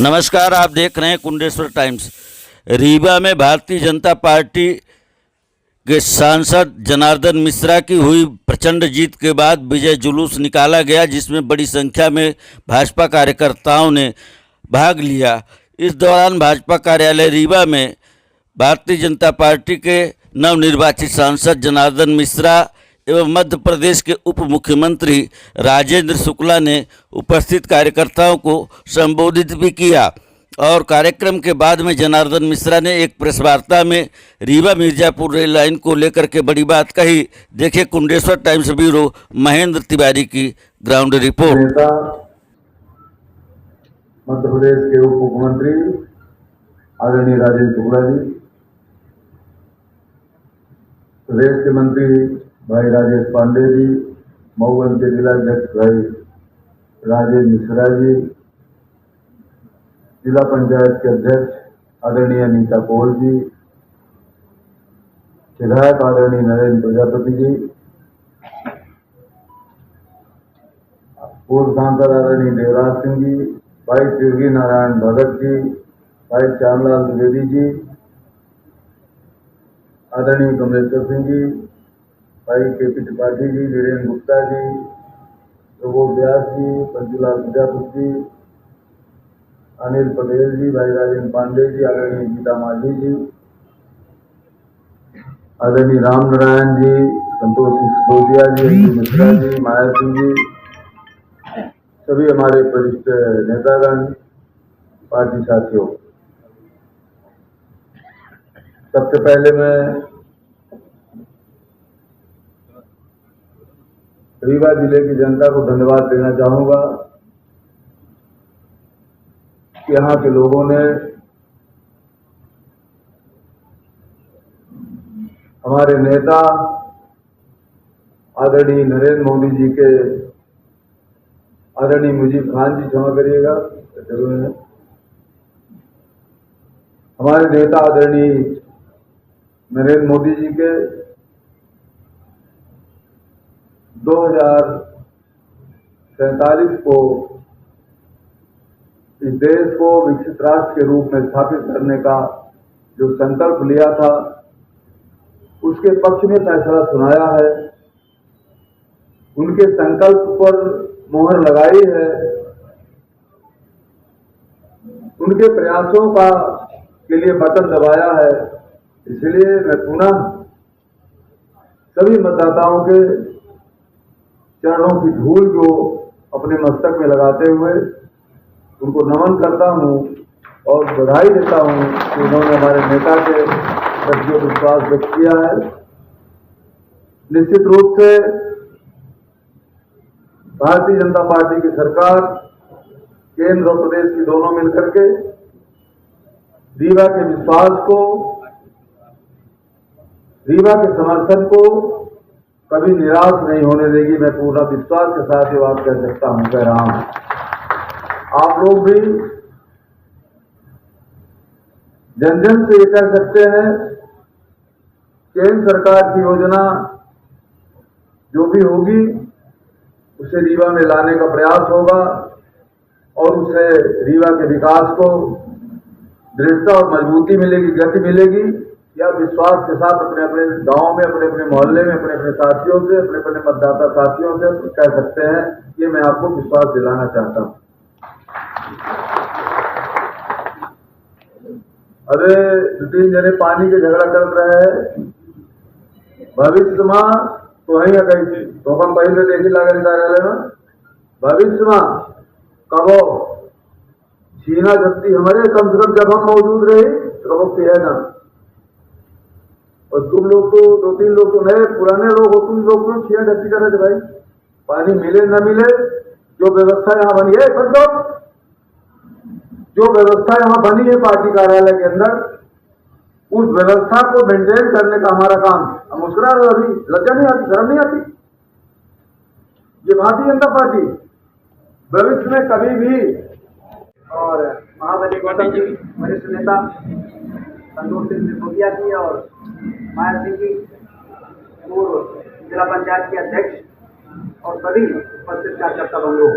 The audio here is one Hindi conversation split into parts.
नमस्कार, आप देख रहे हैं कुंडेश्वर टाइम्स। रीवा में भारतीय जनता पार्टी के सांसद जनार्दन मिश्रा की हुई प्रचंड जीत के बाद विजय जुलूस निकाला गया, जिसमें बड़ी संख्या में भाजपा कार्यकर्ताओं ने भाग लिया। इस दौरान भाजपा कार्यालय रीवा में भारतीय जनता पार्टी के नवनिर्वाचित सांसद जनार्दन मिश्रा एवं मध्य प्रदेश के उप मुख्यमंत्री राजेंद्र शुक्ला ने उपस्थित कार्यकर्ताओं को संबोधित भी किया और कार्यक्रम के बाद में जनार्दन मिश्रा ने एक प्रेस वार्ता में रीवा मिर्जापुर रेल लाइन को लेकर के बड़ी बात कही। देखिए कुंडेश्वर टाइम्स ब्यूरो महेंद्र तिवारी की ग्राउंड रिपोर्ट। नेता मध्य प्रदेश के उप मुख्यमंत्री आदरणीय राजेंद्र शुक्ला जी, प्रदेश के मंत्री भाई राजेश पांडे जी, मऊगंज के जिला अध्यक्ष भाई राजेश मिश्रा जी, जिला पंचायत के अध्यक्ष आदरणीय नीता कोल जी, विधायक आदरणीय नरेंद्र प्रजापति जी, पूर्व सांसद आदरणीय देवराज सिंह जी, भाई तिरगी नारायण भगत जी, भाई श्यामलाल द्विवेदी जी, आदरणीय कमलेश्वर सिंह जी, भाई केपी त्रिपाठी जी, वीरेंद्र गुप्ता जी, प्रबोध व्यास जी, पंचूलाल प्रजापति जी, अनिल पटेल जी, भाई राजेंद्र पांडे जी, आदरणीय गीता मांझी जी, आदरणीय राम नारायण जी, संतोष सिसोदिया जी, अंजू मिश्रा जी, माया सिंह जी, सभी हमारे वरिष्ठ नेतागण, पार्टी साथियों, सबसे पहले मैं रीवा जिले की जनता को धन्यवाद देना चाहूंगा कि यहाँ के लोगों ने हमारे नेता आदरणीय नरेंद्र मोदी जी के आदरणीय मुजीब खान जी, क्षमा करिएगा, हमारे नेता आदरणीय नरेंद्र मोदी जी के 2047 को इस देश को विकसित राष्ट्र के रूप में स्थापित करने का जो संकल्प लिया था, उसके पक्ष में फैसला सुनाया है। उनके संकल्प पर मोहर लगाई है। उनके प्रयासों का के लिए बटन दबाया है। इसलिए मैं पुनः सभी मतदाताओं के चरणों की धूल को अपने मस्तक में लगाते हुए उनको नमन करता हूं और बधाई देता हूं कि उन्होंने हमारे नेता के प्रति विश्वास व्यक्त किया है। निश्चित रूप से भारतीय जनता पार्टी की सरकार केंद्र और प्रदेश की दोनों मिलकर के रीवा के विश्वास को, रीवा के समर्थन को कभी निराश नहीं होने देगी। मैं पूरा विश्वास के साथ ये बात कह सकता हूं, कह रहा हूं। आप लोग भी जन जन से ये कह सकते हैं, केंद्र सरकार की योजना जो भी होगी उसे रीवा में लाने का प्रयास होगा और उससे रीवा के विकास को दृढ़ता और मजबूती मिलेगी, गति मिलेगी। या विश्वास के साथ अपने अपने गांव में, अपने अपने मोहल्ले में, अपने अपने साथियों से, अपने अपने मतदाता साथियों से कह सकते हैं। ये मैं आपको विश्वास दिलाना चाहता हूं। अरे 2-3 जने पानी के झगड़ा कर रहे हैं। भविष्य मां तो वही गई थी तो हम पहले देखी लागल कार्यालय में भविष्य मां कबो छीना शक्ति हमारे कम से कम जब हम मौजूद रहे तो वो है ना। और तुम लोग तो 2-3 लोग तो नए पुराने लोग हो, तुम लोग तो छीना शक्ति कर रहे थे। भाई पानी मिले न मिले, जो व्यवस्था यहाँ बनी है, मतलब जो व्यवस्था यहाँ बनी है पार्टी कार्यालय के अंदर, उस व्यवस्था को मेंटेन करने का हमारा काम। हम मुस्कुरा रहे, अभी लज्जा नहीं आती, शर्म नहीं आती। ये भारतीय जनता पार्टी भविष्य में कभी भी, और महाबली गौतम जी वरिष्ठ नेता संतोष सिंह सिसोदिया जी और माया सिंह जी पूर्व जिला पंचायत के अध्यक्ष और सभी उपस्थित कार्यकर्ता बंधु,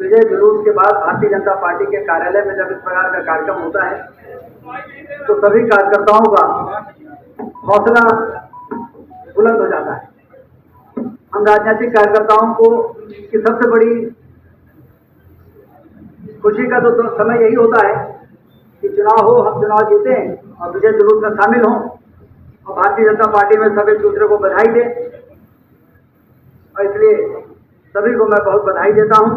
विजय जुलूस के बाद भारतीय जनता पार्टी के कार्यालय में जब इस प्रकार का कार्यक्रम होता है तो सभी कार्यकर्ताओं का हौसला बुलंद हो जाता है। हम राजनीतिक कार्यकर्ताओं को की सबसे बड़ी खुशी का तो समय यही होता है कि चुनाव हो, हम चुनाव जीतें और विजय जुलूस में शामिल हों और भारतीय जनता पार्टी में सब एक दूसरे को बधाई दें। और इसलिए सभी को मैं बहुत बधाई देता हूं।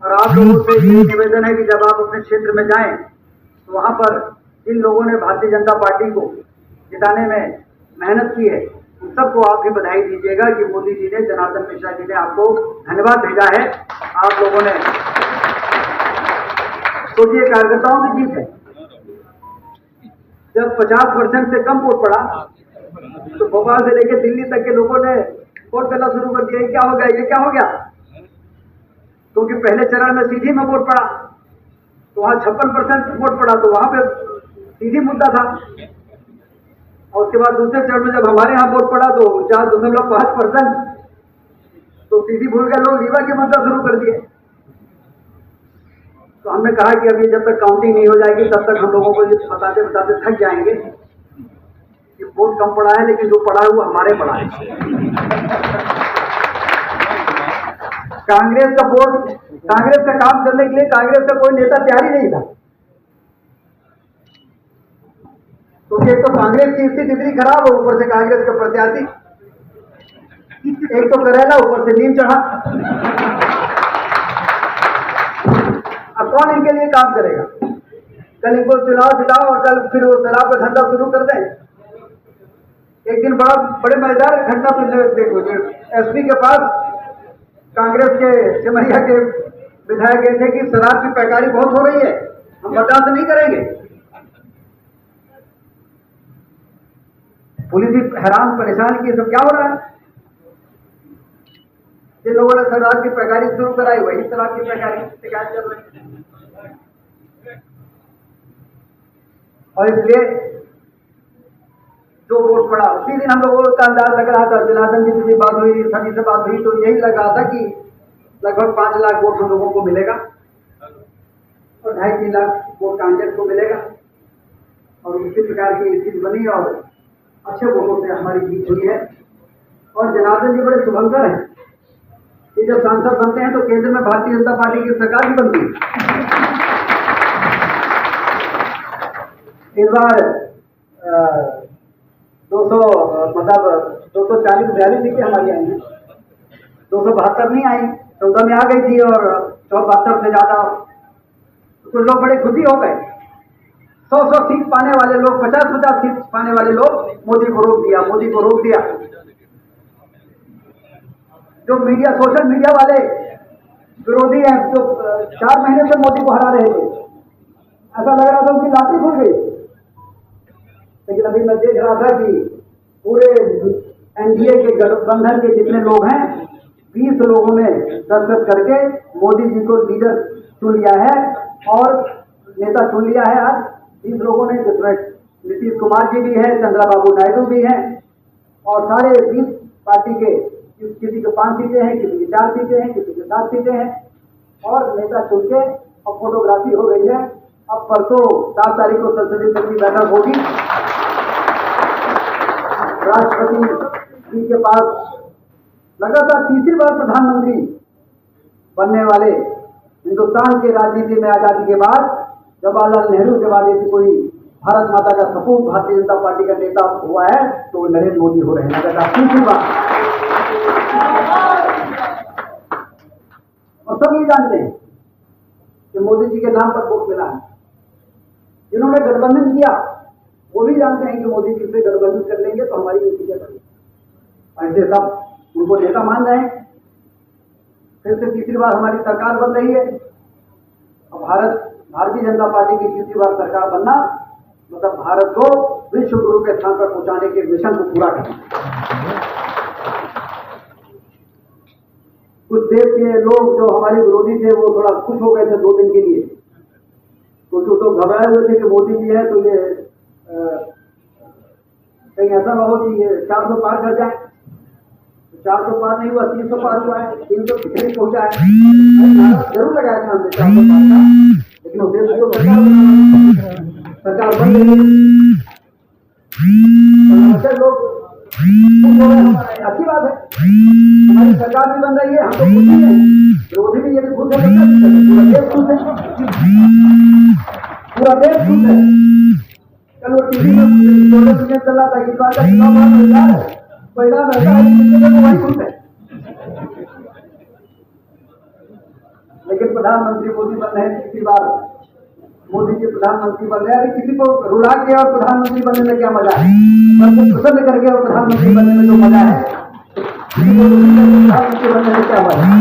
और आप लोगों से ये निवेदन है कि जब आप अपने क्षेत्र में जाएं तो वहां पर जिन लोगों ने भारतीय जनता पार्टी को जिताने में मेहनत की है उन सबको आप भी बधाई दीजिएगा कि मोदी जी ने, जनार्दन मिश्रा जी ने आपको धन्यवाद भेजा है। आप लोगों ने सोचिए, कार्यकर्ताओं की जीत है। जब 50% से कम वोट पड़ा तो भोपाल से लेकर दिल्ली तक के लोगों ने वोट देना शुरू कर दिया। ये क्या हो गया, ये क्या हो गया? क्योंकि पहले चरण में सीधी में वोट पड़ा तो वहां 56% वोट पड़ा तो वहां पे सीधी मुद्दा था। और उसके बाद दूसरे चरण में जब हमारे यहाँ वोट पड़ा तो 4.5%, तो सीधी भूल गए लोग, रीवा के मुद्दा शुरू कर दिए। तो हमने कहा कि अभी जब तक काउंटिंग नहीं हो जाएगी तब तक हम लोगों को ये बताते बताते थक जाएंगे कि वोट कम पड़ा है, लेकिन जो पड़ा है वो हमारे पड़ा है। कांग्रेस का वोट, कांग्रेस का काम करने के लिए कांग्रेस का कोई नेता तैयार ही नहीं था। क्योंकि एक तो कांग्रेस की स्थिति इतनी खराब हो, ऊपर से कांग्रेस का प्रत्याशी, एक तो करेला, ऊपर से नीम चढ़ा। अब कौन इनके लिए काम करेगा? कल इनको चुनाव जिताओ और कल फिर वो शराब का धंधा शुरू कर दें। एक दिन बड़े मजेदार घटना सुनने देखो, जो एसपी के पास कांग्रेस के सिमरिया के विधायक गए थे कि शराब की पैकारी बहुत हो रही है, हम बर्दाश्त नहीं करेंगे। पुलिस भी हैरान परेशान की, सब क्या हो रहा है? जिन लोगों ने शराब की पैकारी शुरू कराई वही शराब की पैकारी की शिकायत कर रहे हैं। और इसलिए जो वोट पड़ा उसी दिन हम लोगों का अंदाज लग रहा था, जनार्दन जी से बात हुई, सभी से बात हुई, तो यही लग रहा था कि लगभग 5 लाख वोट हम लोगों को मिलेगा और 2.5-3 लाख वोट कांग्रेस को मिलेगा। और इसी प्रकार की स्थिति बनी और अच्छे वोटों से हमारी जीत हुई है। और जनार्दन जी बड़े शुभंकर हैं कि जब सांसद बनते हैं तो केंद्र में भारतीय जनता पार्टी की सरकार भी बनती है। इस बार 240 सीटें हमारी आई हैं, 272 नहीं आई, 14 में आ गई थी और 72 से ज्यादा। कुछ लोग बड़े खुशी हो गए। 100 सीट पाने वाले लोग, 50 सीट पाने वाले लोग मोदी को रोक दिया, मोदी को रोक दिया। जो मीडिया, सोशल मीडिया वाले विरोधी हैं, जो 4 महीने से मोदी को हरा रहे थे, ऐसा लग रहा था उनकी लाठी खुल गई। लेकिन अभी मैं देख रहा था कि पूरे एनडीए के गठबंधन के जितने लोग हैं, 20 लोगों ने दस्तखत करके मोदी जी को लीडर चुन लिया है और नेता चुन लिया है। आज 20 लोगों ने, जिसमें नीतीश कुमार जी भी हैं, चंद्रबाबू नायडू भी हैं और सारे 20 पार्टी के, किसी के 5 सीटें हैं, किसी की 4 सीटें हैं, किसी की 7 सीटें हैं और नेता चुन के और फोटोग्राफी हो गई है। अब परसों 7 तारीख को संसदीय समिति की बैठक होगी। राष्ट्रपति जी के पास लगातार तीसरी बार प्रधानमंत्री बनने वाले हिंदुस्तान के राजनीति में आजादी के बाद जवाहरलाल नेहरू के बाद ऐसी कोई भारत माता का सपूत भारतीय जनता पार्टी का नेता हुआ है तो वो नरेंद्र मोदी हो रहे हैं। लगातार तीसरी बार। और सब ये जानते हैं कि मोदी जी के नाम पर वोट मिला है। जिन्होंने गठबंधन किया वो भी जानते हैं कि मोदी जी से गठबंधन कर लेंगे तो हमारी ये चीजें बनेगी। ऐसे सब उनको नेता मान रहे हैं। फिर से तीसरी बार हमारी सरकार बन रही है। अब भारतीय जनता पार्टी की तीसरी बार सरकार बनना मतलब भारत को विश्व गुरु के स्थान पर पहुंचाने के मिशन को पूरा करना। कुछ देश के लोग जो हमारे विरोधी थे वो थोड़ा खुश हो गए थे 2 दिन के लिए, कुछ तो घबराए हुए थे कि मोदी जी है तो ये कहीं ऐसा ना हो कि ये 400 पार कर जाए। 400 पार नहीं हुआ, 300 पार हुआ है, 300 कितने पहुंचा है। अरे नारा जरूर लगाया था हमने 400 पार का, लेकिन उद्देश्य तो सरकार बन गई है। तो लोग खुश हो रहे हैं, अच्छी बात है। हमारी सरकार भी बन रही है, हम तो खुश ही हैं, विरोधी भी यदि खुश है तो पूरा देश खुश है, पूरा देश खुश है। कल वो टीवी में सोशल मीडिया चल रहा था कि बात का चुनाव बड़ा मजेदार है, परिणाम ऐसा है कि किसी को वही खुश है। लेकिन प्रधानमंत्री मोदी बन रहे हैं, तीसरी बार मोदी जी प्रधानमंत्री बन रहे हैं। किसी को रुला के और प्रधानमंत्री बनने में क्या मजा है, सबको प्रसन्न करके और प्रधानमंत्री बनने में जो मजा है, किसी को दुखी करके प्रधानमंत्री बनने में क्या मजा है।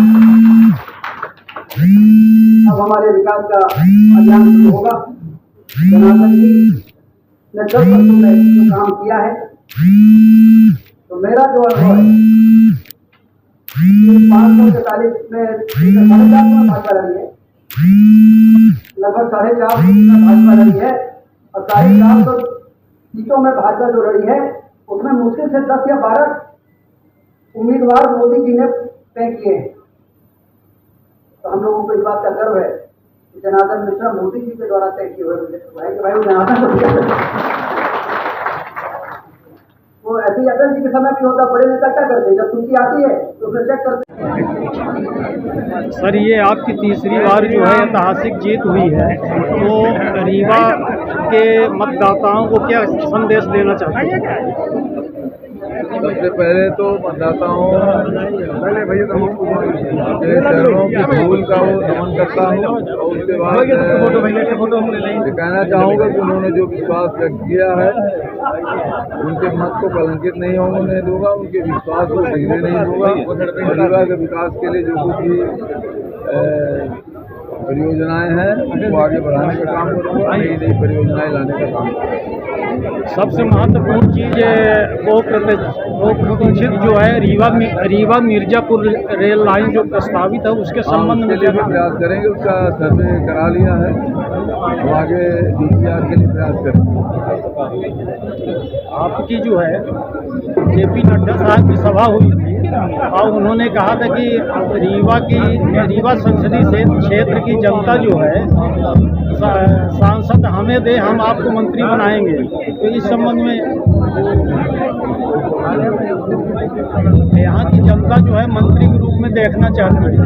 अब हमारे विकास का अभियान शुरू होगा। जनार्दन जी ने 10 वर्षों में जो काम किया है, तो मेरा जो अनुभव है 543 में 4.5 भाजपा लड़ी है, लगभग 4.5 में भाजपा लड़ी है, और 450 सीटों में भाजपा जो लड़ी है उसमें मुश्किल से 10 या 12 उम्मीदवार मोदी जी ने तय किए हैं। तो हम लोगों को इस बात का गर्व है कि जनार्दन मिश्रा मोदी जी के द्वारा तय किए हुए भाई वो जनार्दन को क्या वो ऐसे ही अटल जी के समय भी होता, बड़े नेता क्या करते, जब सूची आती है तो उसमें चेक करते। सर, ये आपकी तीसरी बार जो है ऐतिहासिक जीत हुई है, तो रीवा के मतदाताओं को क्या संदेश देना चाहते हैं? सबसे पहले तो मतदाताओं के चरणों की धूल का वो नमन करता हूँ, और उसके बाद ये कहना चाहूँगा कि उन्होंने जो विश्वास व्यक्त किया है उनके मत को कलंकित नहीं होने दूंगा, उनके विश्वास को टिकने नहीं दूंगा। रीवा के विकास के लिए जो कुछ भी परियोजनाएं हैं वो आगे बढ़ाने का काम करूँगा, नई नई परियोजनाएं लाने का काम करूँगा। सबसे महत्वपूर्ण चीज़ वो प्रतीक्षित जो है रीवा मिर्जापुर रेल लाइन जो प्रस्तावित है उसके संबंध में भी प्रयास करेंगे, उसका सर्वे करा लिया है, तो आगे DPR के लिए प्रयास करेंगे। आपकी जो है JP नड्डा साहब की सभा हुई थी और उन्होंने कहा था कि रीवा संसदीय क्षेत्र की जनता जो है सांसद हमें दे, हम आपको मंत्री बनाएंगे। तो इस संबंध में यहाँ की जनता जो है मंत्री के रूप में देखना चाहती है।